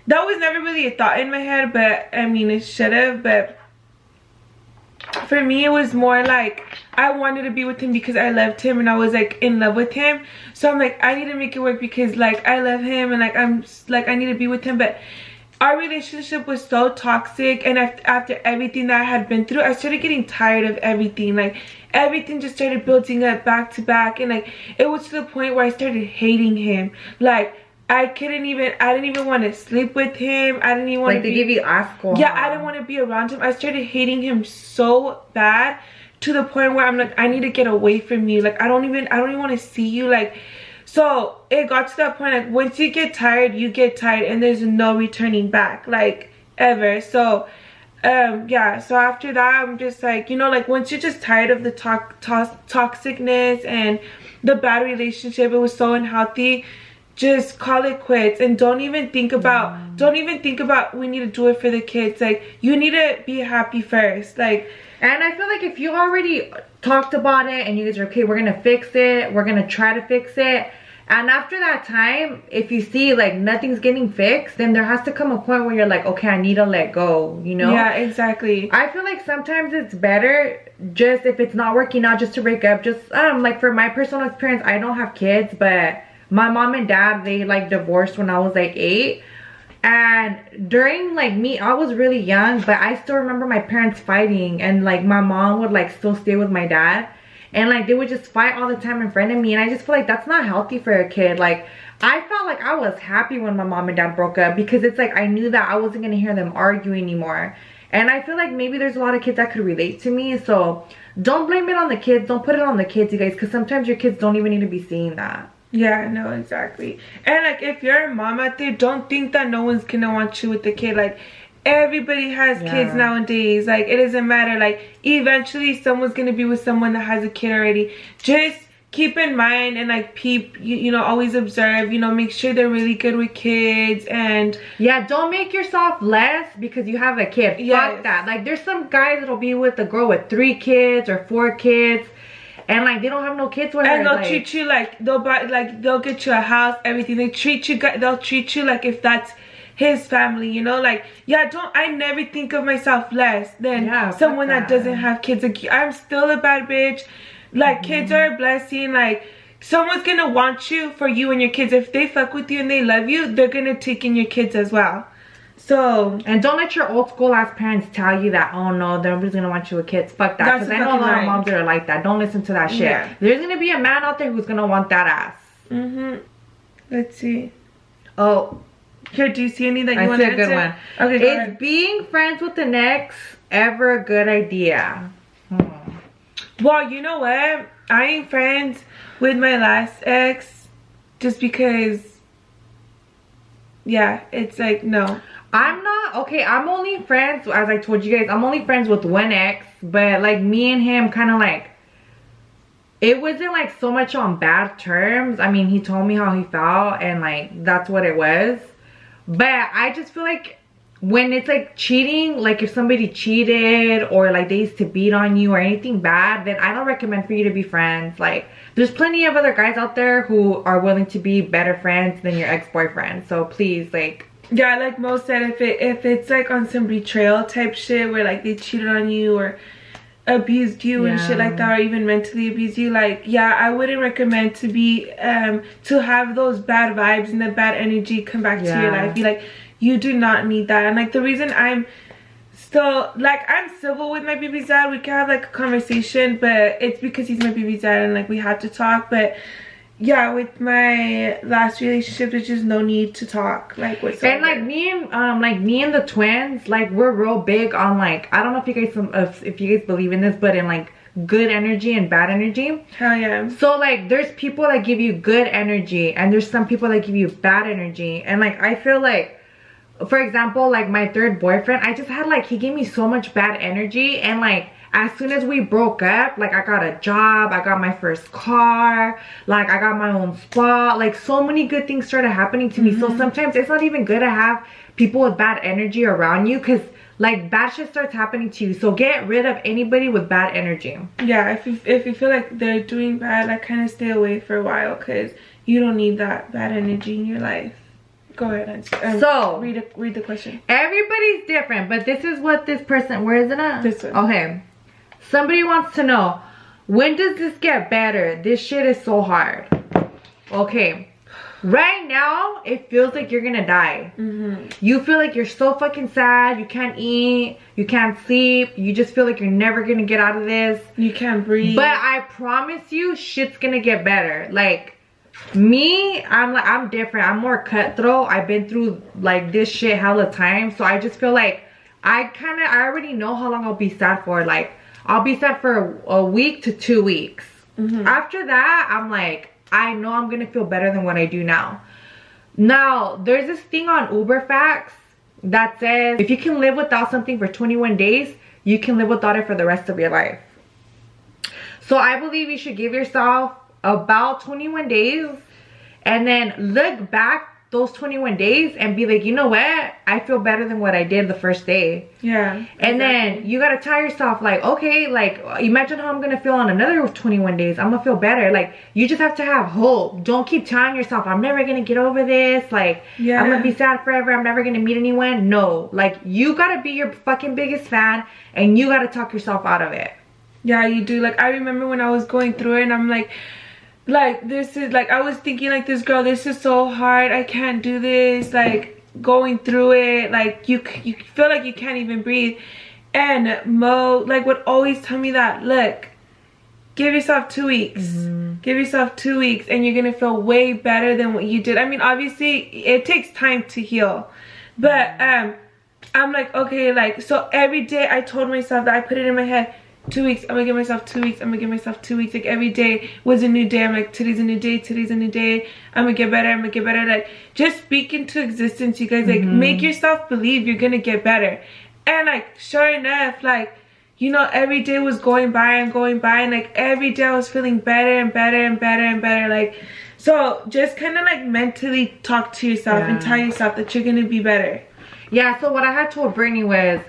that was never really a thought in my head, but, I mean, it should have, but for me, it was more like I wanted to be with him because I loved him and I was like in love with him. So I'm like, I need to make it work because like I love him and like I'm like I need to be with him. But our relationship was so toxic, and after everything that I had been through, I started getting tired of everything. Like everything just started building up back to back, and like it was to the point where I started hating him. Like I didn't even want to sleep with him. I didn't even want to like they give you asshole. Yeah, I didn't want to be around him. I started hating him so bad to the point where I'm like, I need to get away from you. Like I don't even want to see you. Like, so it got to that point, like once you get tired, you get tired and there's no returning back, like ever. So yeah, so after that I'm just like, you know, like once you're just tired of the toxicness and the bad relationship, it was so unhealthy, just call it quits and don't even think about we need to do it for the kids. Like you need to be happy first. Like, and I feel like if you already talked about it and you guys are okay, we're gonna fix it, we're gonna try to fix it, and after that time, if you see like nothing's getting fixed, then there has to come a point where you're like, okay, I need to let go, you know? Yeah, exactly. I feel like sometimes it's better just if it's not working out just to break up. Just like for my personal experience, I don't have kids, but my mom and dad, they like divorced when I was like 8, and during like me, I was really young, but I still remember my parents fighting, and like my mom would like still stay with my dad, and like they would just fight all the time in front of me, and I just feel like that's not healthy for a kid. Like I felt like I was happy when my mom and dad broke up because it's like I knew that I wasn't gonna hear them argue anymore. And I feel like maybe there's a lot of kids that could relate to me, so don't blame it on the kids, don't put it on the kids, you guys, because sometimes your kids don't even need to be seeing that. Yeah, no, exactly. And like if you're a mom out there, don't think that no one's gonna want you with the kid. Like everybody has kids nowadays. Like it doesn't matter. Like eventually someone's gonna be with someone that has a kid already. Just keep in mind and like peep, you know, always observe, you know, make sure they're really good with kids. And yeah, don't make yourself less because you have a kid. Yes. Fuck that. Like there's some guys that'll be with a girl with 3 kids or 4 kids, and like they don't have no kids with her, and they'll like, treat you like they'll get you a house, everything. They'll treat you like if that's his family, you know. Like yeah, I never think of myself less than someone that doesn't have kids. Like I'm still a bad bitch. Like kids are a blessing. Like someone's gonna want you for you and your kids. If they fuck with you and they love you, they're gonna take in your kids as well. So, and don't let your old school ass parents tell you that, oh no, nobody's gonna want you with kids. Fuck that, because I know a lot of moms that are like that. Don't listen to that shit. Yeah. There's gonna be a man out there who's gonna want that ass. Let's see. Oh, here, do you see any that you want to answer? I see a good one. Okay, go ahead. Is being friends with the next ever a good idea? Well, you know what? I ain't friends with my last ex just because, yeah, it's like, no. I'm not, okay, I'm only friends, as I told you guys, I'm only friends with one ex, but like me and him kind of like, it wasn't like so much on bad terms. I mean, he told me how he felt and like, that's what it was. But I just feel like when it's like cheating, like if somebody cheated or like they used to beat on you or anything bad, then I don't recommend for you to be friends. Like there's plenty of other guys out there who are willing to be better friends than your ex-boyfriend. So please, like, yeah, like Mo said, if it's like on some betrayal type shit where like they cheated on you or abused you and shit like that, or even mentally abused you, like yeah, I wouldn't recommend to be to have those bad vibes and the bad energy come back to your life. Be like, you do not need that. And like the reason I'm still like, I'm civil with my baby's dad, we can have like a conversation, but it's because he's my baby's dad and like we had to talk. But yeah, with my last relationship, there's just no need to talk, like, whatsoever. And like me and the twins, like, we're real big on, like, I don't know if you guys believe in this, but in like good energy and bad energy. Hell yeah. So like there's people that give you good energy and there's some people that give you bad energy. And like I feel like, for example, like my third boyfriend, I just had like, he gave me so much bad energy. And like as soon as we broke up, like I got a job, I got my first car, like I got my own spa, like so many good things started happening to me. So sometimes it's not even good to have people with bad energy around you, because like bad shit starts happening to you. So get rid of anybody with bad energy. Yeah, if you feel like they're doing bad, like kind of stay away for a while, because you don't need that bad energy in your life. Go ahead and so read the question. Everybody's different, but this is what this person, where is it at? This one. Okay. Somebody wants to know, when does this get better? This shit is so hard. Okay. Right now, it feels like you're gonna die. You feel like you're so fucking sad. You can't eat. You can't sleep. You just feel like you're never gonna get out of this. You can't breathe. But I promise you, shit's gonna get better. Like, me, I'm different. I'm more cutthroat. I've been through like this shit hella times. So I just feel like I already know how long I'll be sad for. Like, I'll be sad for a week to 2 weeks. After that, I'm like, I know I'm gonna feel better than what I do now. Now, there's this thing on Uber Facts that says if you can live without something for 21 days, you can live without it for the rest of your life. So I believe you should give yourself about 21 days and then look back those 21 days and be like, you know what? I feel better than what I did the first day. Yeah. And then you gotta tell yourself, like, okay, like, imagine how I'm gonna feel on another 21 days. I'm gonna feel better. Like, you just have to have hope. Don't keep telling yourself, I'm never gonna get over this. Like, yeah, I'm gonna be sad forever. I'm never gonna meet anyone. No. Like, you gotta be your fucking biggest fan and you gotta talk yourself out of it. Yeah, you do. Like, I remember when I was going through it and I'm like, this is like, I was thinking like, this girl, this is so hard, I can't do this, like going through it, like you feel like you can't even breathe. And Mo like would always tell me that, look, give yourself 2 weeks. Give yourself 2 weeks and you're gonna feel way better than what you did. I mean, obviously it takes time to heal, but I'm like, okay, like, so every day I told myself that, I put it in my head, 2 weeks, I'm gonna give myself 2 weeks, I'm gonna give myself 2 weeks. Like, every day was a new day. I'm like, today's a new day, today's a new day, I'm gonna get better, I'm gonna get better. Like, just speak into existence, you guys. Like, make yourself believe you're gonna get better. And like, sure enough, like, you know, every day was going by and going by, and like every day I was feeling better and better and better and better. Like, so just kind of like mentally talk to yourself and tell yourself that you're gonna be better. Yeah, so what I had told Brittany was,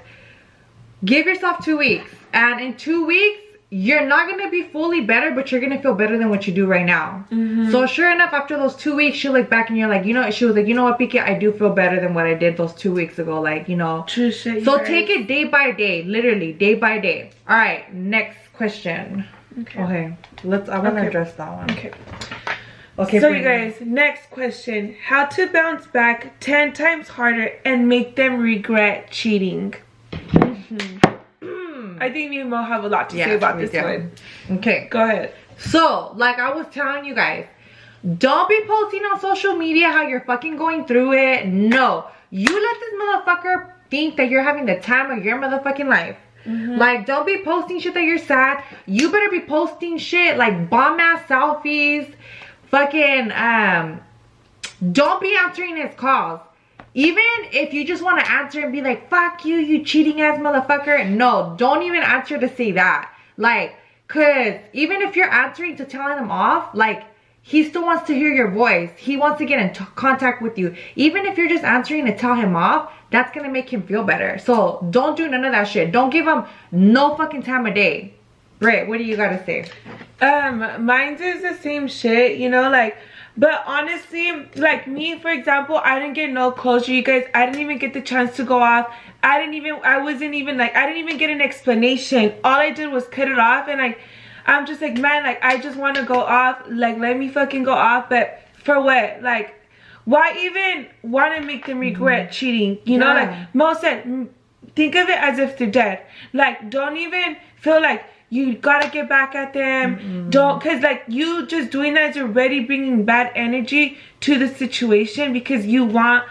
give yourself 2 weeks. And in 2 weeks, you're not going to be fully better, but you're going to feel better than what you do right now. So sure enough, after those 2 weeks, you look back and you're like, you know, she was like, you know what, PK, I do feel better than what I did those 2 weeks ago. Like, you know. True shit. So take it day by day, literally day by day. All right, next question. Okay, I want to address that one. Okay, so you guys, next question. How to bounce back 10 times harder and make them regret cheating? I think me and Mo have a lot to say about this one. Okay, go ahead. So, like I was telling you guys, don't be posting on social media how you're fucking going through it. No, you let this motherfucker think that you're having the time of your motherfucking life. Like, don't be posting shit that you're sad. You better be posting shit like bomb ass selfies. Fucking don't be answering his calls. Even if you just want to answer and be like, fuck you, you cheating ass motherfucker. No, don't even answer to say that. Like, cause even if you're answering to telling him off, like, he still wants to hear your voice. He wants to get in contact with you. Even if you're just answering to tell him off, that's gonna make him feel better. So don't do none of that shit. Don't give him no fucking time of day. Britt, what do you gotta say? Mine's is the same shit, you know, like, but honestly, like me, for example, I didn't get no closure, you guys. I didn't even get the chance to go off. I didn't even get an explanation. All I did was cut it off, and like, I'm just like, man, like, I just want to go off. Like, let me fucking go off, but for what? Like, why even want to make them regret cheating? You know, like, Mo said, think of it as if they're dead. Like, don't even feel like you gotta get back at them. Don't, because like you just doing that is already bringing bad energy to the situation, because you want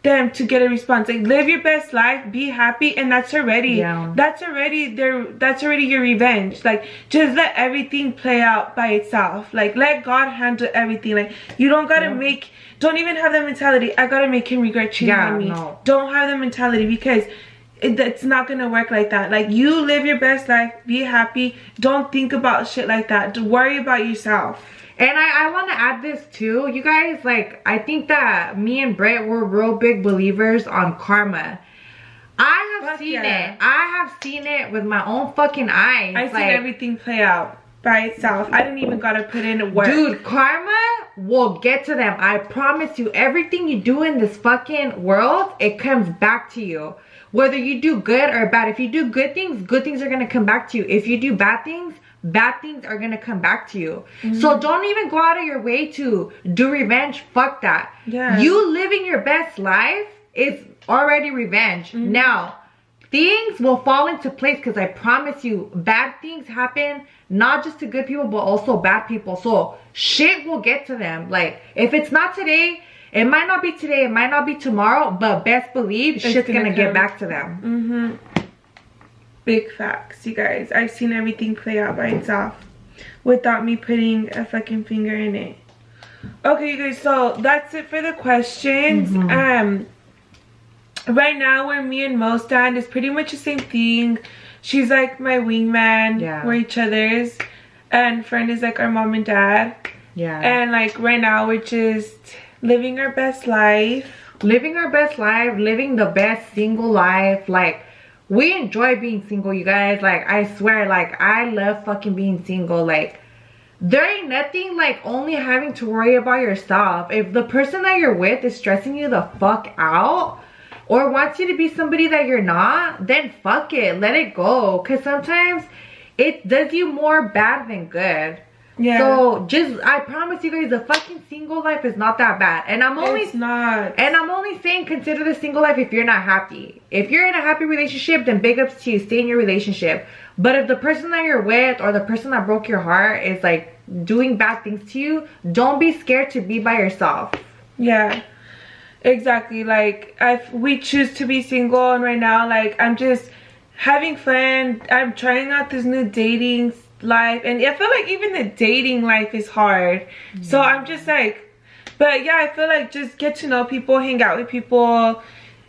them to get a response. Like, live your best life, be happy, and that's already that's already your revenge. Like, just let everything play out by itself. Like, let God handle everything. Like, you don't gotta don't even have that mentality, I gotta make him regret cheating on me. Don't have that mentality, because it's not gonna work like that. Like, you live your best life, be happy, don't think about shit like that. Don't worry about yourself. And I want to add this too, you guys. Like, I think that me and Brett were real big believers on karma. I have seen it. I have seen it with my own fucking eyes. I've seen everything play out by itself. I didn't even gotta put in work. Dude, karma will get to them. I promise you. Everything you do in this fucking world, it comes back to you. Whether you do good or bad. If you do good things are gonna come back to you. If you do bad things are gonna come back to you. So don't even go out of your way to do revenge. Fuck that. You living your best life is already revenge. Now, things will fall into place, because I promise you, bad things happen not just to good people but also bad people. So shit will get to them. Like, if it's not today, it might not be today, it might not be tomorrow, but best believe shit's gonna get back to them. Big facts, you guys. I've seen everything play out by itself without me putting a fucking finger in it. Okay, you guys, so that's it for the questions. Right now, where me and Mo stand is pretty much the same thing. She's like my wingman. We're each other's. And friend is like our mom and dad. And like right now, we're just living our best life. Living our best life. Living the best single life. Like, we enjoy being single, you guys. Like, I swear, like, I love fucking being single. Like, there ain't nothing like only having to worry about yourself. If the person that you're with is stressing you the fuck out or wants you to be somebody that you're not, then fuck it. Let it go. Because sometimes it does you more bad than good. So just, I promise you guys, the fucking single life is not that bad. And I'm only saying, consider the single life if you're not happy. If you're in a happy relationship, then big ups to you. Stay in your relationship. But if the person that you're with or the person that broke your heart is like doing bad things to you, don't be scared to be by yourself. Exactly. Like, we choose to be single, and right now, like, I'm just having fun. I'm trying out this new dating life, and I feel like even the dating life is hard. So I'm just like, but yeah, I feel like just get to know people, hang out with people.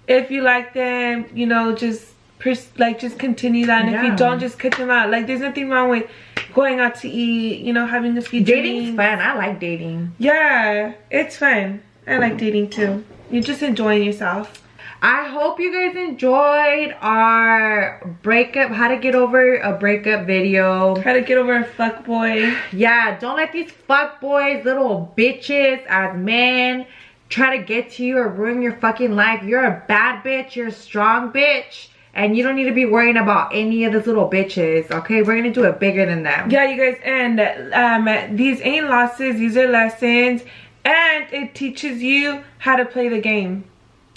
If you like them, you know, just continue that. And if you don't, just cut them out. Like, there's nothing wrong with going out to eat, you know, having a few dating's fun. I like dating. Yeah, it's fun. I like dating too. You're just enjoying yourself. I hope you guys enjoyed our breakup, how to get over a breakup video. How to get over a fuck boy. Yeah, don't let these fuck boys, little bitches as men, try to get to you or ruin your fucking life. You're a bad bitch, you're a strong bitch, and you don't need to be worrying about any of those little bitches, okay? We're gonna do it bigger than them. Yeah, you guys, and these ain't losses, these are lessons, and it teaches you how to play the game.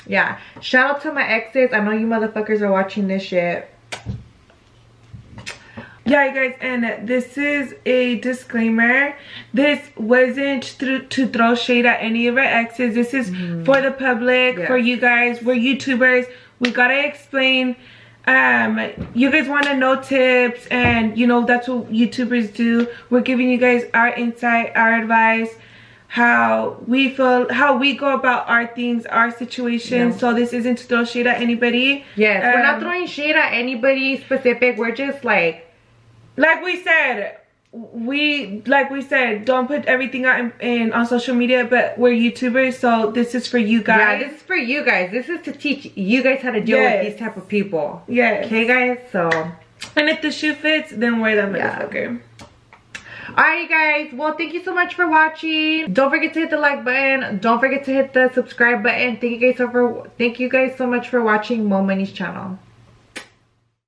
Yeah, shout out to my exes. I know you motherfuckers are watching this shit. Yeah, you guys, and this is a disclaimer. This wasn't to throw shade at any of our exes. This is for the public, for you guys. We're YouTubers. We gotta explain. You guys want to know tips, and you know that's what YouTubers do. We're giving you guys our insight, our advice, how we feel, how we go about our things, our situations. So this isn't to throw shade at anybody. Yes, we're not throwing shade at anybody specific. We're just like we said, don't put everything out on social media, but we're YouTubers, so this is for you guys. Yeah, this is for you guys. This is to teach you guys how to deal with these type of people. Okay, guys, so. And if the shoe fits, then wear that motherfucker. Alright, guys, well, thank you so much for watching. Don't forget to hit the like button. Don't forget to hit the subscribe button. Thank you guys so much for watching Mo Money's channel.